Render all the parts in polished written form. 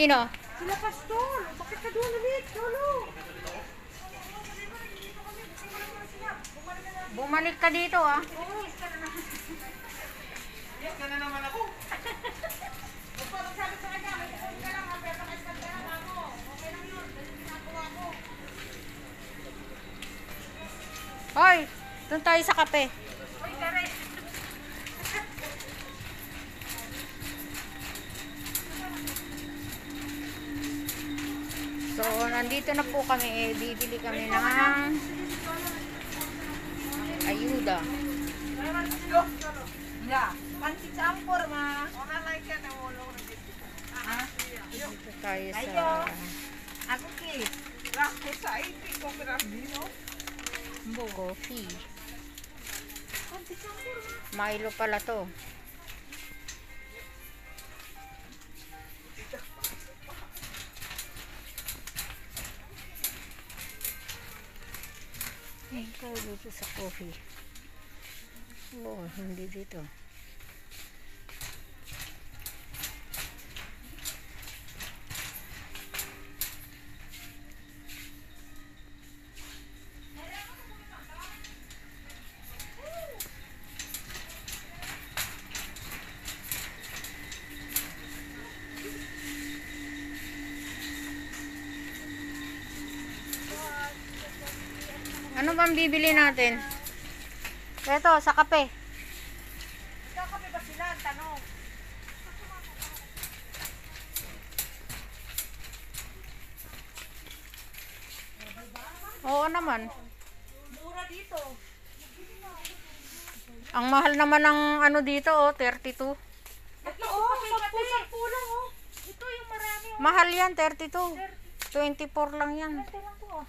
Sino? Sila Pastor. Bakit ka doon ulit? Lolo. Bumalik ka dito ah. Yes, ka na naman ako. Sabi sa kanya, may phone ka lang. Pero nakasagdaan ako. Okay lang yun. Dahil ginagawa ko. Hoy, doon tayo sa kape. Uy, kare. So, nandito na po kami. Bibili kami ng ayuda. Ya, pansit campur, Ma. Ona like ka na ulo ng ha? Dito tayo sa Ako ki. Rako sa IT ko dino. coffee. Pansit campur. Milo pala to. Ikaw dito sa coffee. Oh, hindi dito. Ano bang bibili natin? Ito, sa kape. Ikaw kami ba sila? Tanong. Oo naman. Mura dito. Ang mahal naman ng ano dito, oh, 32. Ito, oh, 10 lang, oh. Ito yung marami, oh. Mahal yan, 32. 24 lang yan. Ito lang to, oh.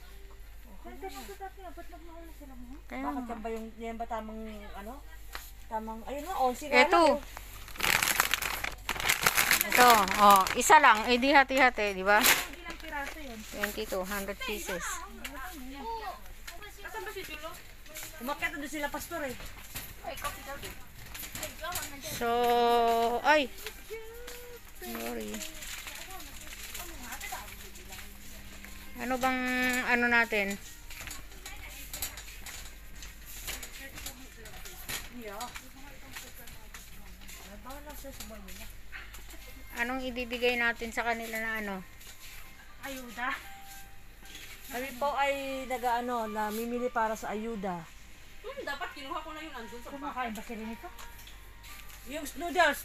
Ito lang to dati, ba't nagmahal na sila mo? Kaya Bakit nga. yan ba yung, yan ba tamang, ano? Tamang, ayun nga, 11 nga Ito. lang, oh. Ito, oh, isa lang. Eh, di hati-hati, di ba? Ilang piraso yun? 22, 100 pieces. Asan ba si Tulo? Umakyat na doon sila, Pastor, eh. Ay, coffee daw din. So, ay. Sorry. Ano bang ano natin? Anong ibibigay natin sa kanila na ano? Ayuda. Kami po ay nag-ano, namimili para sa ayuda. Dapat kinuha ko na yun andun sa Kumakain ba sila nito? Yung noodles.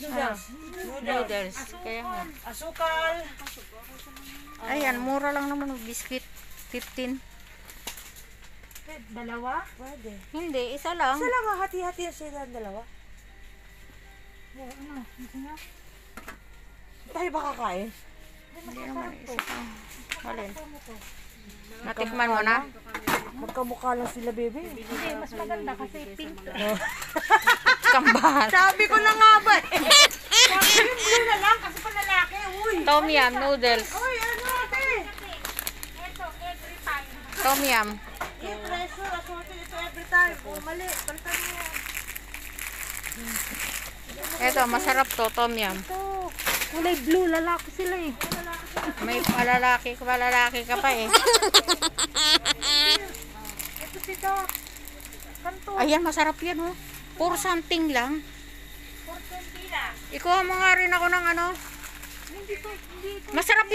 Noodles. Kaya nga. Asukal. Ayan, mura lang naman ng biscuit. 15. Dalawa? Pwede. Hindi, isa lang. Isa lang, hati-hati sila ang dalawa. Tayo ba kakain? Hindi naman, isa lang. Alin? Natikman mo na? Magkamukha lang sila, baby. Hindi, mas maganda kasi pink. Kambahan. Sabi ko na nga ba eh. Yung blue na lang kasi pa lalaki. Uy. Tom yum noodles. Uy, ano ate? Tom yum. Yung treasure, assorted ito every time. Oh, mali. Palitan mo yan. Eto, masarap to, tom yum. Ito. Kulay blue, lalaki sila eh. May palalaki ka pa eh. Ito si Doc. Kanto. Ayan, masarap yan oh. Puro something lang. 420 lang. Ikuha mo nga rin ako ng ano. Hindi to. Masarap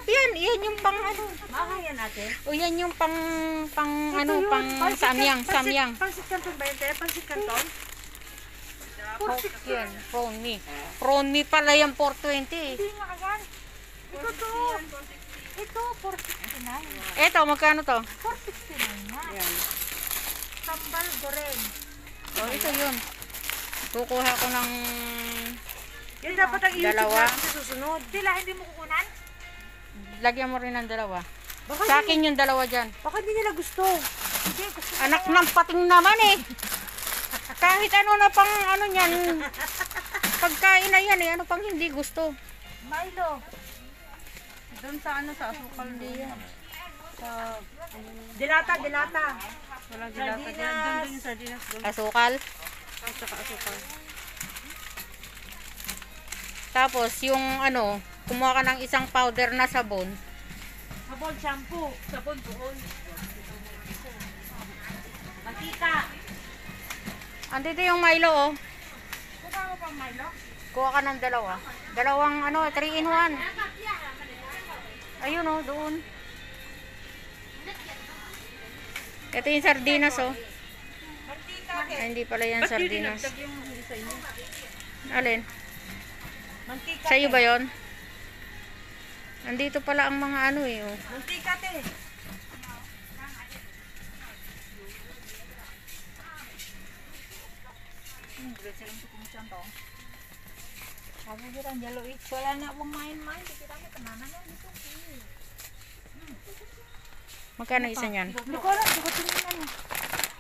yan. Iyan yung pang ano. Mahal yan natin. O yan yung pang ano, pang samyang. Pansit kanton ba yun? Pansit kanton? Coke yan, prawn me pala yung 420 eh. Hindi nga yan. Ito to. Ito, 469. Eto, magkano to? 469 nga. Sambal goreng. Oh, ito yun. Kukuha ko ng Yan dapat ang YouTube Dalawa. natin sa susunod. Sila, hindi mo kukunan? lagyan mo rin ng dalawa. Baka Sa akin yung dalawa dyan. Baka hindi nila gusto. Hindi, gusto. Anak ng pating naman eh. Kahit ano na pang ano yan. Pagkain na yan eh. Ano pang hindi gusto. Milo. Doon sa ano, sa asukal diyan. Sa, Dilata. walang dilata dyan. Doon yung sardinas doon. Asukal. Saka asukal. Tapos yung ano, kumuha ka ng isang powder na sabon. Sabon, shampoo. Sabon doon. Mantika. Andito yung Milo, oh. Kuha mo pang Milo? Kuha ka ng dalawa. Dalawang, 3 in 1. Ayun, oh, doon. Ito yung sardinas, oh. Mantika. Ay, hindi pala yan sardinas. Yung isa inyo. Alin? Mantika. Sa'yo ba yun? Andito pala ang mga oh. Mantika, te. Wala na akong main-main. Kita mo, tananan na dito. Magkano isa niyan? Hindi ko alam, hindi ko tinignan.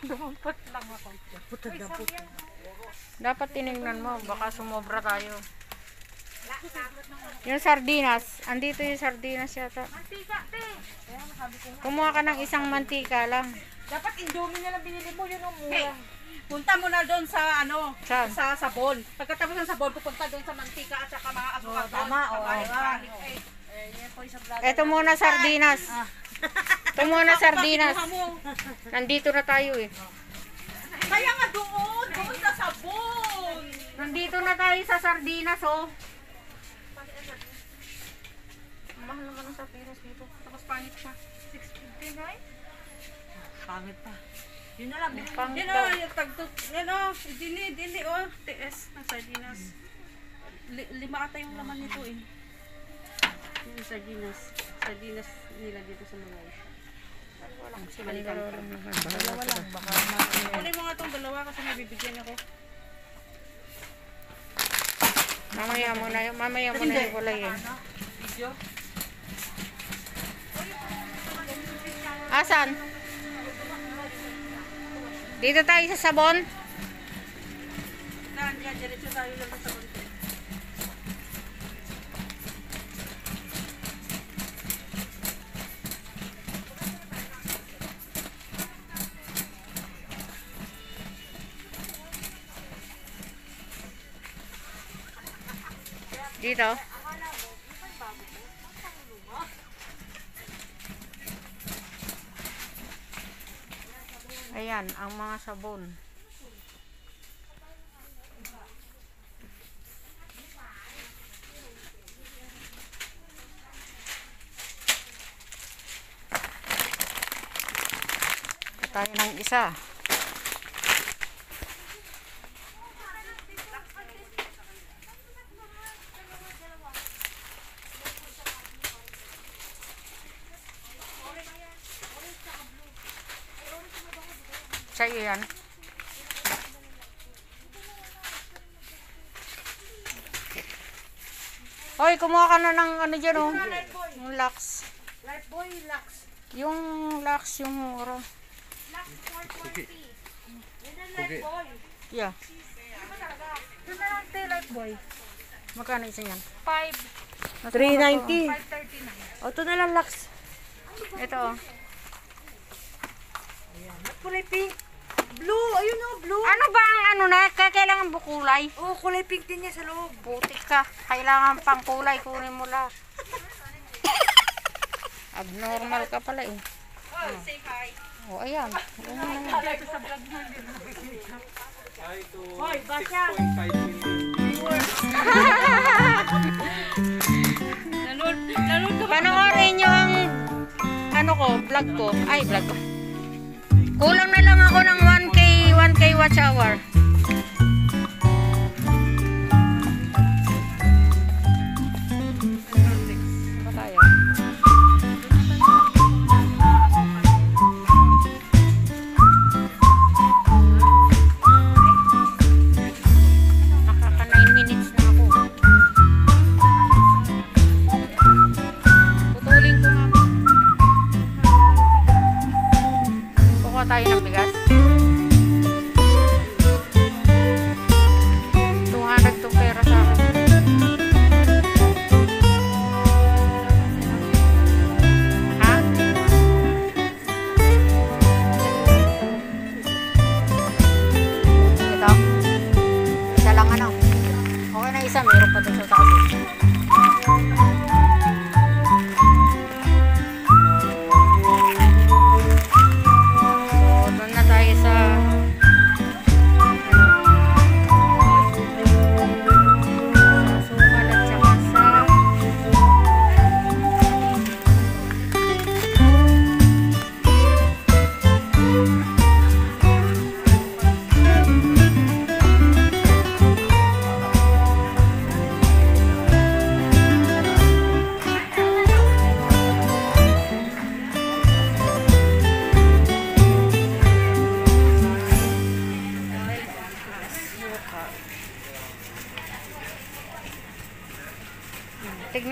Dumumpat lang ako. Putod. Dapat tinignan mo, baka sumobra tayo. Yung sardinas, andito yung sardinas yata. Mantika, te. Kumuha ka ng isang mantika lang. Dapat Indomie na lang binili mo. Yun ang mura. Punta mo na doon sa Saan? sa sabon. Pagkatapos ng sabon, pupunta doon sa mantika at saka mga asukal. tama, oo. Yan po yung sa vlog. Ito muna sardinas. Ito muna sardinas. Kinuha mo. Nandito na tayo eh. Kaya nga doon sa sabon. Nandito na tayo sa sardinas oh. Mahal naman ang sardinas dito. Tapos pangit pa. 6.50 right? Pangit pa. Yun na lang. Pangit Yan daw. o, yung tagtut. Yan o, dili o. TS ng sardinas. 5 ata yung laman nito eh. Yung sardinas. Sardinas nila dito sa Malaysia. Walang simalikan pa. Dalawa lang. Baka Kunin mo nga itong dalawa kasi mabibigyan ako. mamaya mo na yung kulay eh. Video. Asan? Dito tayo sa sabon. Yan, diretso tayo lang sa sabon. Dito. Ayan, ang mga sabon. Tayo ng isa. Sa'yo yan. Hoy, kumuha ka na ng dyan oh. Yung Lux. Lifebuoy, Lux. Yung Lux, yung mura. Lux 440. Yan ang Lifebuoy. Yeah. Yun na lang, te, Lifebuoy. Magkano isa yan? 5. 390. 539. O, ito na lang Lux. Ito oh. Kulay pink. Blue, ayun o, blue. Ano ba ang kailangan bukulay? Oh, kulay pink din niya sa loob. Putik ka. Kailangan pang kulay. Kunin mo lang. Abnormal ka pala eh. Oh, say hi. O, ayan. Hoy, basya. Nanood ka ba? Panoorin nyo ang vlog ko. Ay, vlog ko. Kulang na lang ako ng 1K watch hour. Ba tayo? Nakaka 9 minutes na ako. Putulin ko nga. Kukuha tayo ng bigas. 200 to pera sa akin. Ha? Ito? Isa lang ano? Okay na isa, meron pa doon sa taas.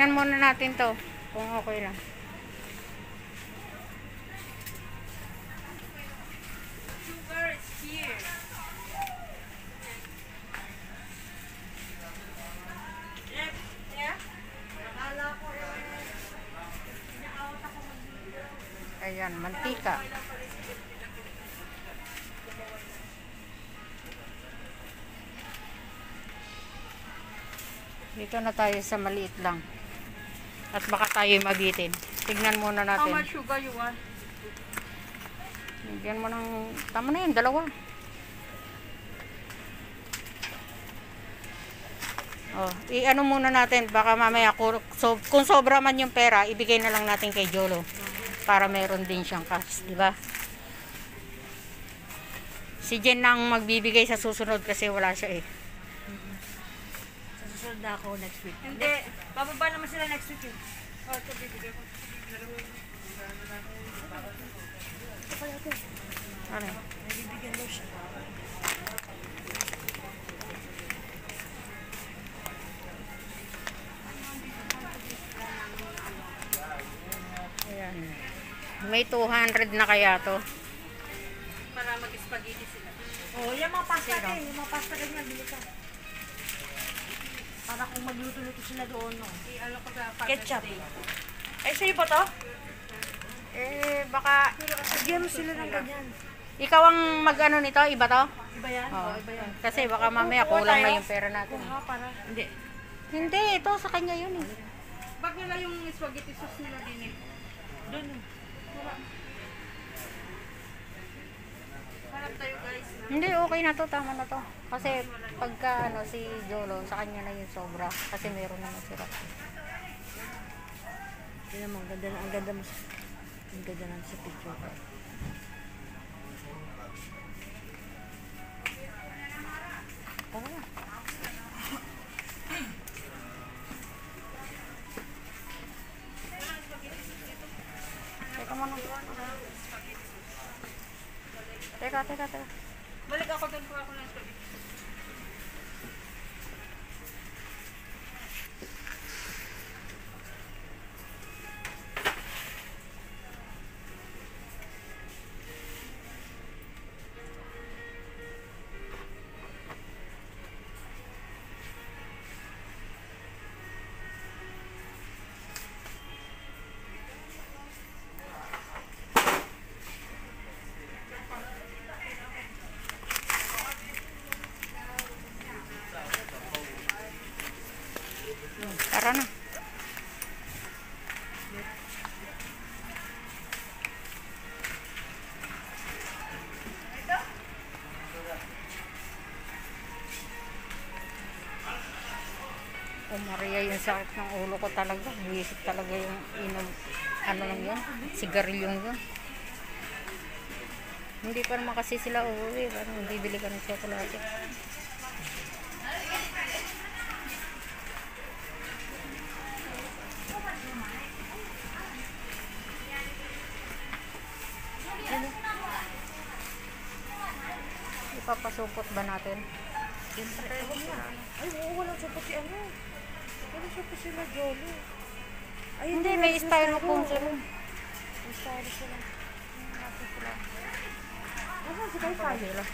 Tingnan muna natin to kung okay lang. Sugar is here. Ayan, mantika. Dito na tayo sa maliit lang. At baka tayo magitin. Tignan muna How natin. much sugar you want? Bigyan mo ng... Tama na yun, dalawa. Oh, i-ano muna natin. Baka mamaya, kung sobra man yung pera, ibigay na lang natin kay Jolo. Para meron din siyang cash, di ba? Si Jen nang magbibigay sa susunod kasi wala siya eh. Sa susunod na ako next week. Hindi. Bababa naman sila next week eh. Oh, ito bibigay ko. Ano? Nabibigyan daw siya. Ayan. May 200 na kaya to. Para mag-spaghetti sila. Oh, yung mga pasta din. Yung mga pasta ganyan, bili ka. Para kung magluto-luto sila doon, no? I-ano ko sa Father's Ketchup. Day. Ay, sa'yo ba to? Eh, baka Bigyan mo sila ng ganyan. ikaw ang mag-ano nito, iba to? Iba yan? Oh. Oh, iba yan. Kasi baka mamaya kulang na yung pera natin. Ha, para. Hindi. Hindi, ito sa kanya yun eh. Bag nila yung spaghetti sauce nila din eh. Doon. Harap tayo guys. Hindi, okay na to, tama na to. Kasi pagka ano, si Jolo, sa kanya na yung sobra. Kasi meron naman sila. Tingnan mo, ang ganda na, ang ganda mo sa... Ang ganda na sa picture. Tara na. Teka muna. Teka. Balik ako doon ko ako ng spaghetti. Tara na. Oh Maria, yung sakit ng ulo ko talaga. Buwisit talaga yung inom. Ano lang yun? Sigarilyong yun. Hindi pa naman kasi sila uuwi. Parang bibili ka ng chocolate. Ipapasupot ba natin? Ay, oo, walang supot si ano. Walang supot sila, Jolo. Ay, Hindi, may styrofoam sila. May styrofoam sila. Nasaan si Kai-Kai? Sila.